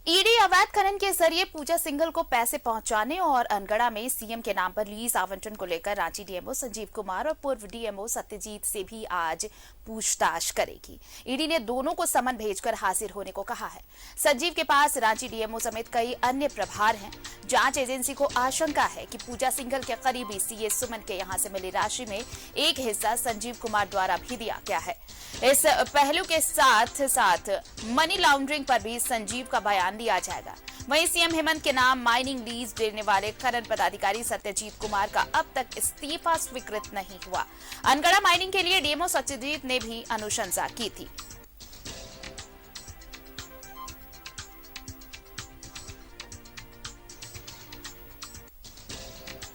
ED अवैध खनन के जरिए पूजा सिंघल को पैसे पहुंचाने और अनगढ़ा में सीएम के नाम पर लीज आवंटन को लेकर रांची डीएमओ संजीव कुमार और पूर्व डीएमओ सत्यजीत से भी आज पूछताछ करेगी। ईडी ने दोनों को समन भेजकर हाजिर होने को कहा है। संजीव के पास रांची डीएमओ समेत कई अन्य प्रभार हैं। जांच एजेंसी को आशंका है कि पूजा सिंघल के करीबी सीए सुमन के यहां से मिली राशि में एक हिस्सा संजीव कुमार द्वारा भी दिया गया है। इस पहलू के साथ साथ मनी लॉन्ड्रिंग पर भी संजीव का बयान लिया जाएगा। वहीं सीएम हेमंत के नाम माइनिंग लीज देने वाले खनन पदाधिकारी सत्यजीत कुमार का अब तक इस्तीफा स्वीकृत नहीं हुआ। अनगढ़ा माइनिंग के लिए डीएमओ सत्यजीत ने भी अनुशंसा की थी।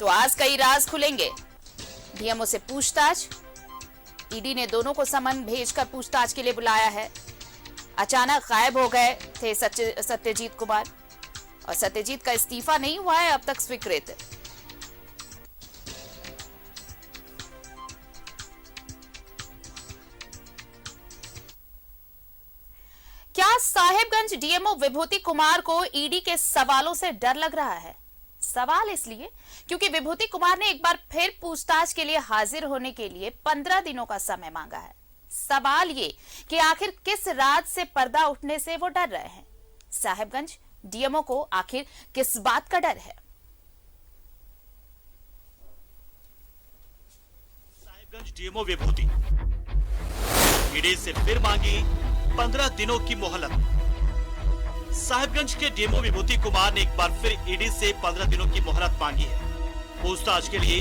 तो आज कई राज खुलेंगे। डीएमओ से पूछताछ। ईडी ने दोनों को समन भेजकर पूछताछ के लिए बुलाया है। अचानक गायब हो गए थे सत्यजीत कुमार और सत्यजीत का इस्तीफा नहीं हुआ है अब तक स्वीकृत। क्या साहेबगंज डीएमओ विभूति कुमार को ईडी के सवालों से डर लग रहा है? सवाल इसलिए क्योंकि विभूति कुमार ने एक बार फिर पूछताछ के लिए हाजिर होने के लिए 15 दिनों का समय मांगा है। सवाल ये कि आखिर किस राज से पर्दा उठने से वो डर रहे हैं। साहेबगंज डीएमओ को आखिर किस बात का डर है? साहेबगंज डीएमओ विभूति ईडी से फिर मांगी 15 दिनों की मोहलत। साहिबगंज के डीएमओ विभूति कुमार ने एक बार फिर ईडी से 15 दिनों की मोहलत मांगी है। पूछताछ के लिए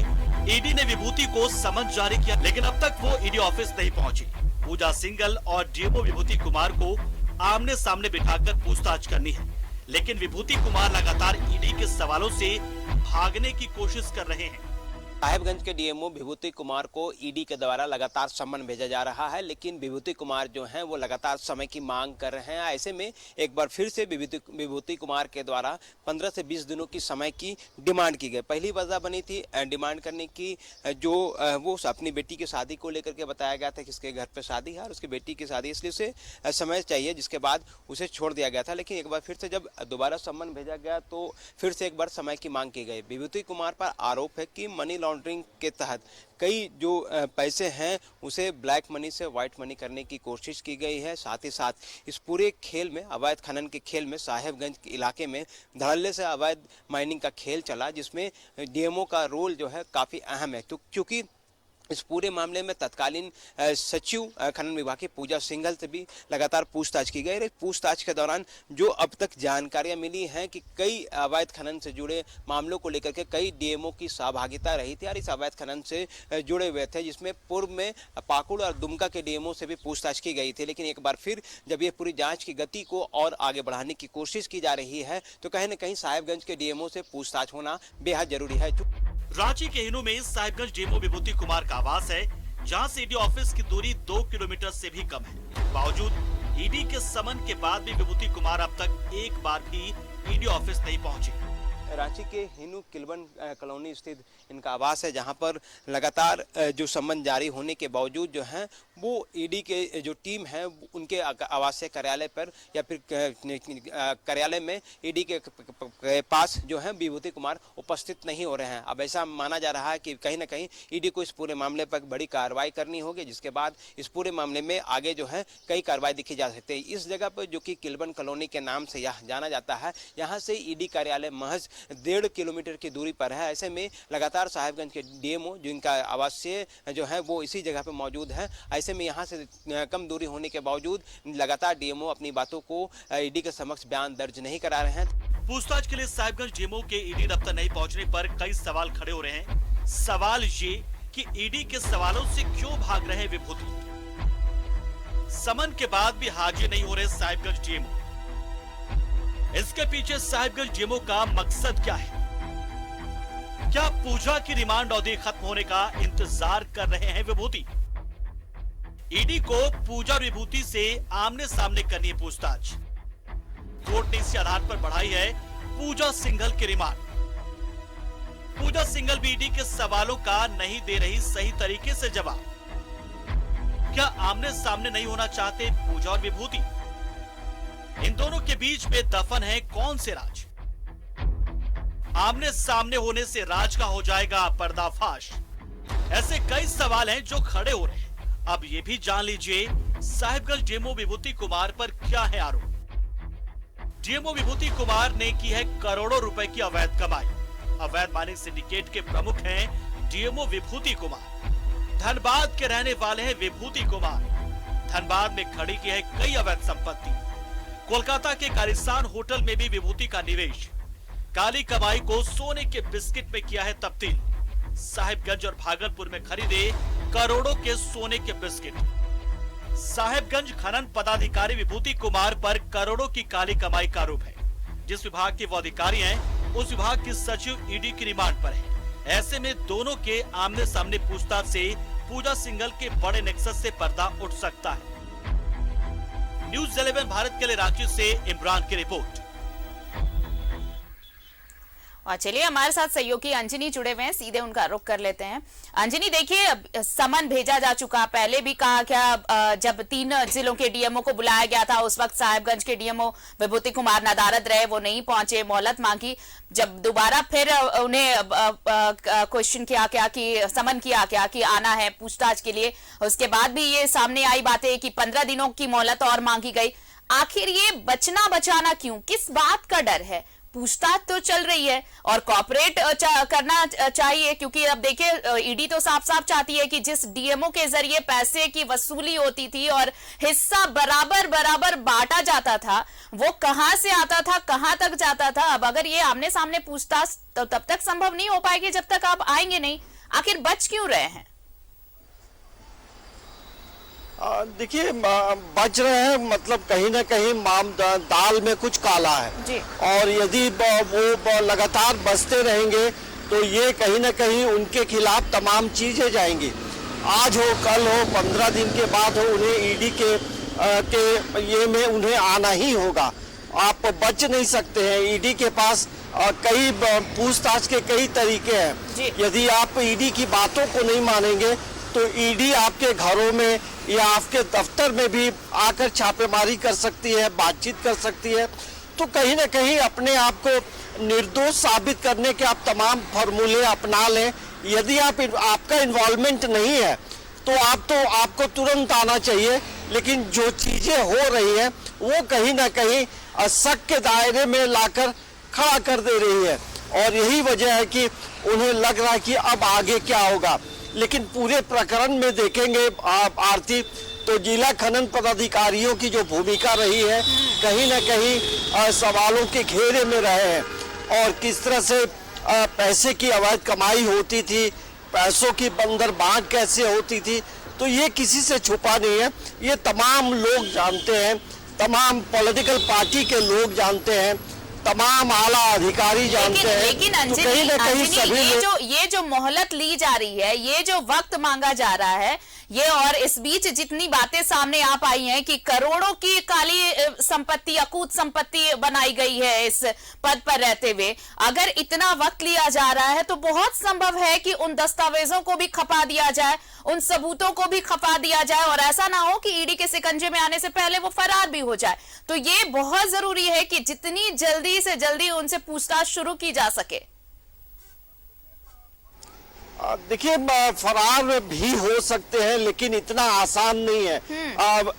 ईडी ने विभूति को समन जारी किया, लेकिन अब तक वो ईडी ऑफिस नहीं पहुंची। पूजा सिंघल और डीएमओ विभूति कुमार को आमने सामने बिठाकर पूछताछ करनी है, लेकिन विभूति कुमार लगातार ईडी के सवालों से भागने की कोशिश कर रहे हैं। साहिबगंज के डीएमओ विभूति कुमार को ईडी के द्वारा लगातार समन भेजा जा रहा है, लेकिन विभूति कुमार जो हैं वो लगातार समय की मांग कर रहे हैं। ऐसे में एक बार फिर से विभूति कुमार के द्वारा 15 से 20 दिनों की समय की डिमांड की गई। पहली वजह बनी थी डिमांड करने की जो वो अपनी बेटी की शादी को लेकर के बताया गया था कि इसके घर पर शादी है और उसकी बेटी की शादी, इसलिए उसे समय चाहिए, जिसके बाद उसे छोड़ दिया गया था। लेकिन एक बार फिर से जब दोबारा समन भेजा गया तो फिर से एक बार समय की मांग की गई। विभूति कुमार पर आरोप है कि मनी लॉन्ड्रिंग के तहत कई जो पैसे हैं उसे ब्लैक मनी से व्हाइट मनी करने की कोशिश की गई है। साथ ही साथ इस पूरे खेल में, अवैध खनन के खेल में, साहेबगंज के इलाके में धड़ल्ले से अवैध माइनिंग का खेल चला, जिसमें डीएमओ का रोल जो है काफ़ी अहम है। तो क्योंकि इस पूरे मामले में तत्कालीन सचिव खनन विभाग की पूजा सिंघल से भी लगातार पूछताछ की गई। पूछताछ के दौरान जो अब तक जानकारियां मिली हैं कि कई अवैध खनन से जुड़े मामलों को लेकर के कई डीएमओ की सहभागिता रही थी और इस अवैध खनन से जुड़े हुए थे, जिसमें पूर्व में पाकुड़ और दुमका के डीएमओ से भी पूछताछ की गई थी। लेकिन एक बार फिर जब ये पूरी जाँच की गति को और आगे बढ़ाने की कोशिश की जा रही है तो कहीं न कहीं साहिबगंज के डीएमओ से पूछताछ होना बेहद जरूरी है। रांची के हिनू में साहिबगंज डीएमओ विभूति कुमार का आवास है, जहां से ईडी ऑफिस की दूरी 2 किलोमीटर से भी कम है। बावजूद ईडी के समन के बाद भी विभूति कुमार अब तक एक बार भी ईडी ऑफिस नहीं पहुंचे। रांची के हिनू किलवन कॉलोनी स्थित इनका आवास है, जहां पर लगातार जो समन जारी होने के बावजूद जो है वो ईडी के जो टीम है उनके आवासीय कार्यालय पर या फिर कार्यालय में ईडी के पास जो है विभूति कुमार उपस्थित नहीं हो रहे हैं। अब ऐसा माना जा रहा है कि कहीं ना कहीं ईडी को इस पूरे मामले पर बड़ी कार्रवाई करनी होगी, जिसके बाद इस पूरे मामले में आगे जो है कई कार्रवाई देखी जा सकती है। इस जगह पर जो कि किलवन कॉलोनी के नाम से यह जाना जाता है, यहाँ से ईडी कार्यालय महज 1.5 किलोमीटर की दूरी पर है। ऐसे में लगातार साहिबगंज के डीएमओ जिनका आवासीय जो है वो इसी जगह पर मौजूद है, ऐसे में यहाँ से कम दूरी होने के बावजूद लगातार डीएमओ अपनी बातों को ईडी के समक्ष बयान दर्ज नहीं करा रहे हैं। पूछताछ के लिए साहिबगंज डीएमओ के ईडी दफ्तर नहीं पहुंचने पर कई सवाल खड़े हो रहे हैं। सवाल ये कि ईडी के सवालों से क्यों भाग रहे हैं विभूति? समन के बाद भी हाजिर नहीं हो रहे साहिबगंज डीएमओ। इसके पीछे साहिबगंज डीएमओ का मकसद क्या है? क्या पूजा की रिमांड अवधि खत्म होने का इंतजार कर रहे हैं विभूति? ईडी को पूजा और विभूति से आमने सामने करनी है पूछताछ। कोर्ट ने इसी आधार पर बढ़ाई है पूजा सिंघल की रिमांड। पूजा सिंघल भी ईडी के सवालों का नहीं दे रही सही तरीके से जवाब। क्या आमने सामने नहीं होना चाहते पूजा और विभूति? इन दोनों के बीच में दफन है कौन से राज? आमने सामने होने से राज का हो जाएगा पर्दाफाश। ऐसे कई सवाल हैं जो खड़े हो रहे हैं। अब ये भी जान लीजिए साहिबगंज डीएमओ विभूति कुमार पर क्या है आरोप। डीएमओ विभूति कुमार ने की है करोड़ों रुपए की अवैध कमाई। अवैध माइनिंग सिंडिकेट के प्रमुख हैं डीएमओ विभूति कुमार। धनबाद के रहने वाले हैं विभूति कुमार। धनबाद में खड़ी की है कई अवैध संपत्ति। कोलकाता के कालिस्तान होटल में भी विभूति का निवेश। काली कमाई को सोने के बिस्किट में किया है तब्दील। साहिबगंज और भागलपुर में खरीदे करोड़ों के सोने के बिस्किट। साहिबगंज खनन पदाधिकारी विभूति कुमार पर करोड़ों की काली कमाई का आरोप है। जिस विभाग के वो अधिकारी हैं, उस विभाग की सचिव ईडी की रिमांड पर है। ऐसे में दोनों के आमने सामने पूछताछ से पूजा सिंघल के बड़े नेक्सस से पर्दा उठ सकता है। न्यूज़ 11 भारत के लिए रांची से इमरान की रिपोर्ट। और चलिए हमारे साथ सहयोगी अंजनी जुड़े हुए हैं, सीधे उनका रुख कर लेते हैं। अंजनी, देखिए समन भेजा जा चुका, पहले भी कहा क्या जब 3 जिलों के डीएमओ को बुलाया गया था उस वक्त साहिबगंज के डीएमओ विभूति कुमार नदारद रहे, वो नहीं पहुंचे, मोहलत मांगी। जब दोबारा फिर उन्हें क्वेश्चन किया क्या कि समन किया क्या कि आना है पूछताछ के लिए, उसके बाद भी ये सामने आई बातें कि 15 दिनों की मोहलत और मांगी गई। आखिर ये बचना बचाना क्यों, किस बात का डर है? पूछताछ तो चल रही है और कॉपरेट करना चाहिए, क्योंकि अब देखिए ईडी तो साफ साफ चाहती है कि जिस डीएमओ के जरिए पैसे की वसूली होती थी और हिस्सा बराबर बराबर बांटा जाता था, वो कहां से आता था, कहां तक जाता था। अब अगर ये आमने सामने पूछताछ तो तब तक संभव नहीं हो पाएगी जब तक आप आएंगे नहीं। आखिर बच क्यों रहे हैं? देखिए बच रहे हैं, मतलब कहीं ना कहीं दाल में कुछ काला है जी। और यदि वो लगातार बचते रहेंगे तो ये कहीं ना कहीं उनके खिलाफ तमाम चीजें जाएंगी। आज हो कल हो 15 दिन के बाद हो, उन्हें ईडी के ये में उन्हें आना ही होगा। आप बच नहीं सकते हैं। ईडी के पास कई पूछताछ के कई तरीके हैं। यदि आप ईडी की बातों को नहीं मानेंगे तो ईडी आपके घरों में या आपके दफ्तर में भी आकर छापेमारी कर सकती है, बातचीत कर सकती है। तो कहीं ना कहीं अपने आप को निर्दोष साबित करने के आप तमाम फॉर्मूले अपना लें। यदि आपका इन्वॉल्वमेंट नहीं है तो आपको तुरंत आना चाहिए। लेकिन जो चीजें हो रही हैं वो कहीं ना कहीं शक के दायरे में लाकर खड़ा कर दे रही है और यही वजह है कि उन्हें लग रहा है कि अब आगे क्या होगा। लेकिन पूरे प्रकरण में देखेंगे आरती तो जिला खनन पदाधिकारियों की जो भूमिका रही है कहीं ना कहीं सवालों के घेरे में रहे हैं और किस तरह से पैसे की अवैध कमाई होती थी, पैसों की बंदर बांट कैसे होती थी, तो ये किसी से छुपा नहीं है। ये तमाम लोग जानते हैं, तमाम पॉलिटिकल पार्टी के लोग जानते हैं, तमाम आला अधिकारी जानते हैं। लेकिन तो कहीं ना कहीं सभी ये जो मोहलत ली जा रही है, ये जो वक्त मांगा जा रहा है, ये और इस बीच जितनी बातें सामने आ पाई हैं कि करोड़ों की काली संपत्ति, अकूत संपत्ति बनाई गई है इस पद पर रहते हुए, अगर इतना वक्त लिया जा रहा है तो बहुत संभव है कि उन दस्तावेजों को भी खपा दिया जाए, उन सबूतों को भी खपा दिया जाए और ऐसा ना हो कि ईडी के शिकंजे में आने से पहले वो फरार भी हो जाए। तो ये बहुत जरूरी है कि जितनी जल्दी से जल्दी उनसे पूछताछ शुरू की जा सके। देखिए फरार भी हो सकते हैं लेकिन इतना आसान नहीं है।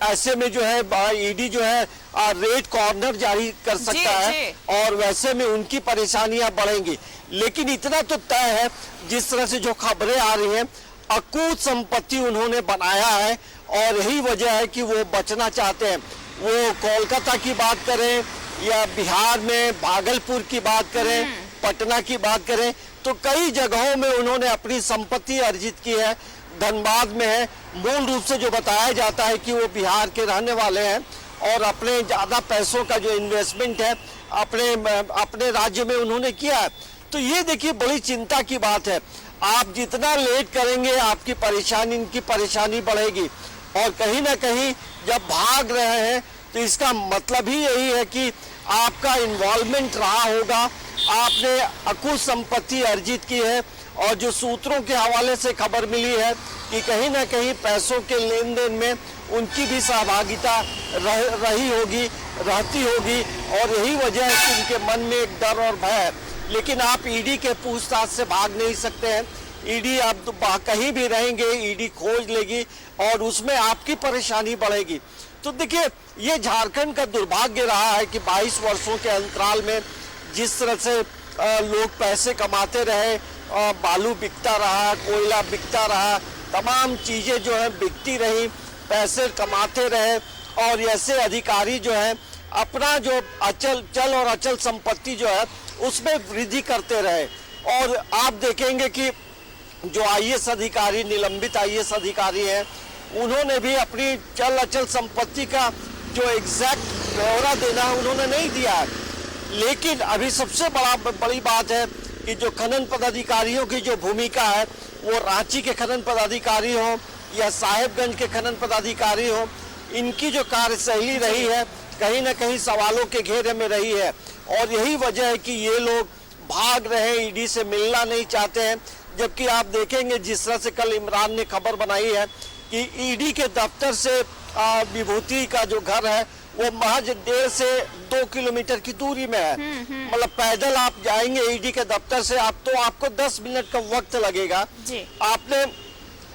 ऐसे में जो है ईडी जो है रेड कॉर्नर जारी कर सकता है और वैसे में उनकी परेशानियां बढ़ेंगी। लेकिन इतना तो तय है, जिस तरह से जो खबरें आ रही हैं, अकूत संपत्ति उन्होंने बनाया है और यही वजह है कि वो बचना चाहते हैं। वो कोलकाता की बात करें या बिहार में भागलपुर की बात करें, पटना की बात करें, तो कई जगहों में उन्होंने अपनी संपत्ति अर्जित की है। धनबाद में है, मूल रूप से जो बताया जाता है कि वो बिहार के रहने वाले हैं और अपने ज्यादा पैसों का जो इन्वेस्टमेंट है अपने राज्य में उन्होंने किया है। तो ये देखिए बड़ी चिंता की बात है। आप जितना लेट करेंगे इनकी परेशानी बढ़ेगी और कहीं ना कहीं जब भाग रहे हैं तो इसका मतलब ही यही है कि आपका इन्वॉल्वमेंट रहा होगा, आपने अकुत संपत्ति अर्जित की है और जो सूत्रों के हवाले से खबर मिली है कि कहीं ना कहीं पैसों के लेन देन में उनकी भी सहभागिता रही होगी। रहती होगी और यही वजह है कि उनके मन में एक डर और भय है। लेकिन आप ईडी के पूछताछ से भाग नहीं सकते हैं। ईडी आप तो कहीं भी रहेंगे, ईडी खोज लेगी और उसमें आपकी परेशानी बढ़ेगी। तो देखिए, ये झारखंड का दुर्भाग्य रहा है कि 22 वर्षों के अंतराल में जिस तरह से लोग पैसे कमाते रहे, बालू बिकता रहा, कोयला बिकता रहा, तमाम चीजें जो है बिकती रही, पैसे कमाते रहे और ऐसे अधिकारी जो है अपना जो चल और अचल संपत्ति जो है उसमें वृद्धि करते रहे। और आप देखेंगे कि जो आईएएस अधिकारी, निलंबित आईएएस अधिकारी हैं, उन्होंने भी अपनी चल अचल संपत्ति का जो एग्जैक्ट ब्यौरा देना उन्होंने नहीं दिया है। लेकिन अभी सबसे बड़ी बात है कि जो खनन पदाधिकारियों की जो भूमिका है, वो रांची के खनन पदाधिकारी हो या साहेबगंज के खनन पदाधिकारी हो, इनकी जो कार्यशैली रही है कहीं ना कहीं सवालों के घेरे में रही है। और यही वजह है कि ये लोग भाग रहे हैं, ईडी से मिलना नहीं चाहते हैं। जबकि आप देखेंगे जिस तरह से कल इमरान ने खबर बनाई है कि ईडी के दफ्तर से विभूति का जो घर है वो महज 1.5 से 2 किलोमीटर की दूरी में है। मतलब पैदल आप जाएंगे ईडी के दफ्तर से तो आपको 10 मिनट का वक्त लगेगा जी। आपने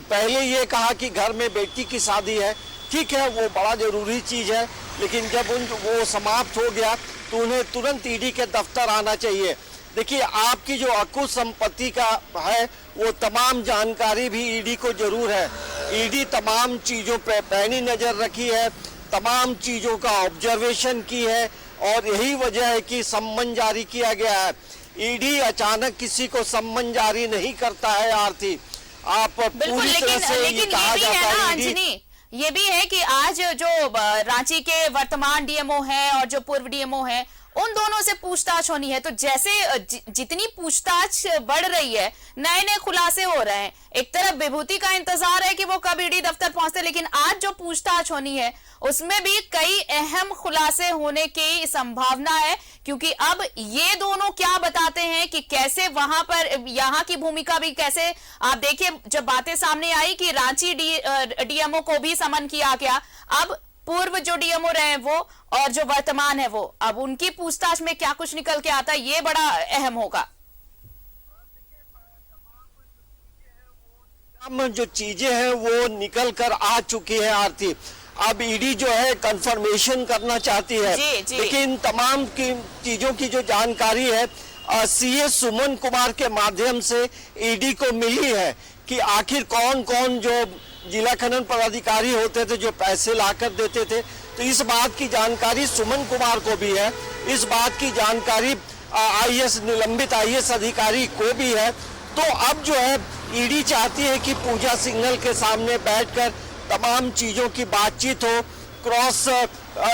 पहले ये कहा कि घर में बेटी की शादी है, ठीक है, वो बड़ा जरूरी चीज है, लेकिन जब वो समाप्त हो गया तो उन्हें तुरंत ईडी के दफ्तर आना चाहिए। देखिए, आपकी जो अकुत संपत्ति का है वो तमाम जानकारी भी ईडी को जरूर है। ईडी तमाम चीजों पे पैनी नजर रखी है, तमाम चीजों का ऑब्जर्वेशन की है और यही वजह है कि सम्मन जारी किया गया है। ईडी अचानक किसी को सम्मन जारी नहीं करता है आरती। आप पूरी तरह से ये कहा जाता है ईडी, ये भी है कि आज जो रांची के वर्तमान डीएमओ हैं और जो पूर्व डीएमओ हैं, उन दोनों से पूछताछ होनी है। तो जैसे जितनी पूछताछ बढ़ रही है, नए नए खुलासे हो रहे हैं। एक तरफ विभूति का इंतजार है कि वो कब ईडी दफ्तर पहुंचते, लेकिन आज जो पूछताछ होनी है उसमें भी कई अहम खुलासे होने की संभावना है, क्योंकि अब ये दोनों क्या बताते हैं कि कैसे वहां पर यहाँ की भूमिका भी कैसे। आप देखिए, जब बातें सामने आई कि रांची डीएमओ को भी समन किया गया, अब पूर्व जो डीएमओ रहे वो और जो वर्तमान है वो, अब उनकी पूछताछ में क्या कुछ निकल के आता है, ये बड़ा अहम होगा। जो चीजें हैं वो निकल कर आ चुकी है आरती। अब ईडी जो है कंफर्मेशन करना चाहती है जी। लेकिन तमाम की चीजों की जो जानकारी है सीए सुमन कुमार के माध्यम से ईडी को मिली है कि आखिर कौन कौन जो जिला खनन पदाधिकारी होते थे जो पैसे लाकर देते थे। तो इस बात की जानकारी सुमन कुमार को भी है, इस बात की जानकारी आईएएस निलंबित आईएएस अधिकारी को भी है। तो अब जो है ईडी चाहती है कि पूजा सिंघल के सामने बैठकर तमाम चीजों की बातचीत हो, क्रॉस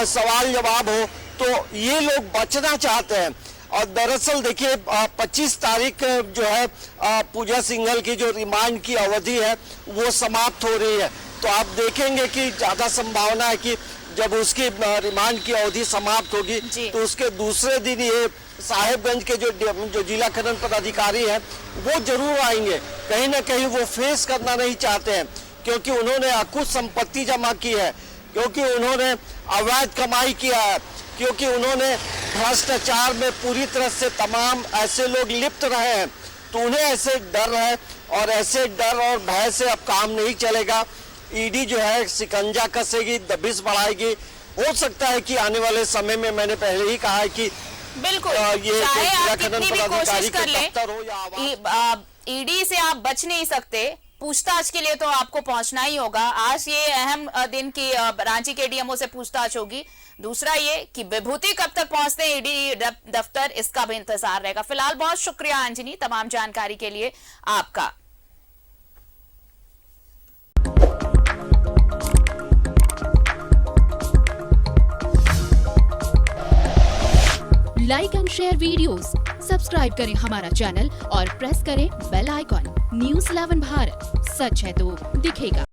सवाल जवाब हो। तो ये लोग बचना चाहते हैं। और दरअसल देखिए 25 तारीख जो है पूजा सिंघल की जो रिमांड की अवधि है वो समाप्त हो रही है। तो आप देखेंगे कि ज्यादा संभावना है कि जब उसकी रिमांड की अवधि समाप्त होगी तो उसके दूसरे दिन ये साहेबगंज के जो जिला खनन पदाधिकारी है वो जरूर आएंगे। कहीं ना कहीं वो फेस करना नहीं चाहते हैं, क्योंकि उन्होंने अकुत संपत्ति जमा की है, क्योंकि उन्होंने अवैध कमाई किया है, क्योंकि उन्होंने भ्रष्टाचार में पूरी तरह से तमाम ऐसे लोग लिप्त रहे हैं। तो उन्हें ऐसे डर है और ऐसे डर और भय से अब काम नहीं चलेगा। ईडी जो है शिकंजा कसेगी, दबिश बढ़ाएगी। हो सकता है कि आने वाले समय में, मैंने पहले ही कहा है कि बिल्कुल चाहे आप कितनी भी कोशिश कर लें, ईडी से आप बच नहीं सकते। पूछताछ के लिए तो आपको पहुंचना ही होगा। आज ये अहम दिन की रांची के डीएमओ से पूछताछ होगी। दूसरा ये कि विभूति कब तक पहुंचते हैं ईडी दफ्तर, इसका भी इंतजार रहेगा। फिलहाल बहुत शुक्रिया अंजनी, तमाम जानकारी के लिए आपका। Like and share videos, subscribe करें हमारा चैनल और प्रेस करें बेल आइकॉन। न्यूज़ 11 भारत, सच है तो दिखेगा।